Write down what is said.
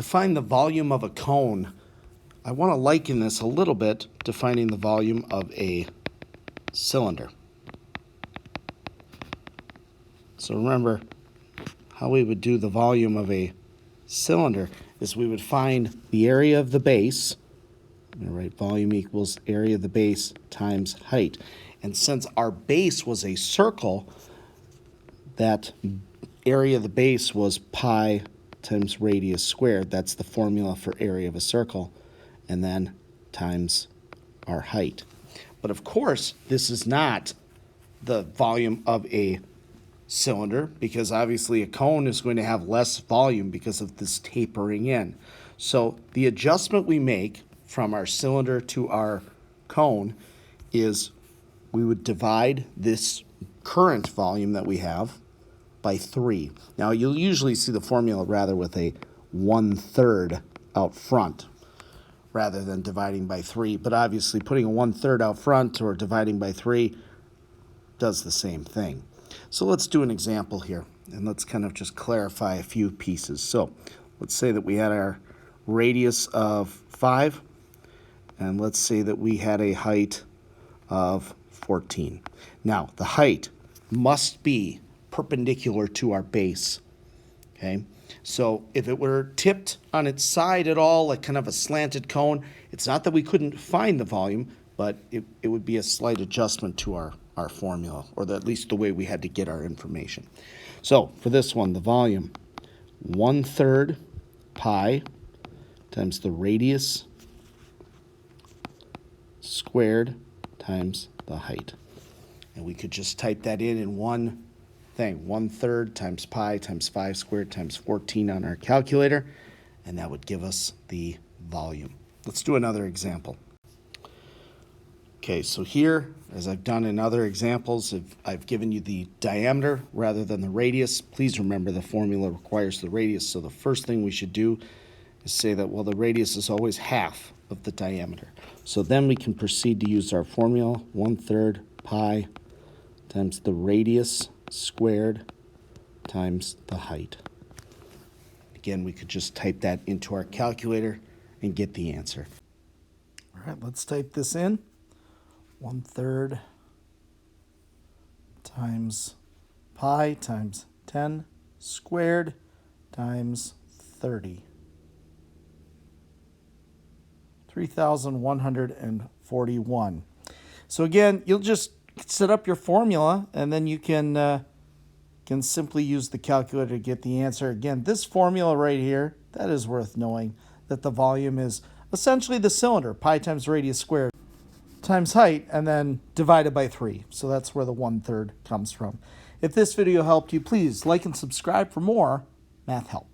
To find the volume of a cone, I want to liken this a little bit to finding the volume of a cylinder. So remember, how we would do the volume of a cylinder is we would find the area of the base. I'm going to write volume equals area of the base times height. And since our base was a circle, that area of the base was pi times radius squared. That's the formula for area of a circle. And then times our height. But of course, this is not the volume of a cylinder, because obviously a cone is going to have less volume because of this tapering in. So the adjustment we make from our cylinder to our cone is we would divide this current volume that we have by 3. Now you'll usually see the formula rather with a 1/3 out front rather than dividing by 3, but obviously putting a 1/3 out front or dividing by 3 does the same thing. So let's do an example here, and let's kind of just clarify a few pieces. So let's say that we had our radius of 5, and let's say that we had a height of 14. Now, the height must be perpendicular to our base, okay? So if it were tipped on its side at all, like kind of a slanted cone, it's not that we couldn't find the volume, but it would be a slight adjustment to our formula, or at least the way we had to get our information. So for this one, the volume, 1/3 pi times the radius squared times the height. And we could just type that in one thing, 1/3 times pi times 5 squared times 14 on our calculator, and that would give us the volume. Let's do another example. Okay, so here, as I've done in other examples, I've given you the diameter rather than the radius. Please remember the formula requires the radius, so the first thing we should do is say that, well, the radius is always half of the diameter. So then we can proceed to use our formula, 1/3 pi times the radius squared times the height. Again, we could just type that into our calculator and get the answer. All right, let's type this in. 1/3 times pi times 10 squared times 30. 3,141. So again, you'll just set up your formula, and then you can simply use the calculator to get the answer. Again, this formula right here, that is worth knowing, that the volume is essentially the cylinder, pi times radius squared times height, and then divided by 3. So that's where the 1/3 comes from. If this video helped you, please like and subscribe for more Math Help.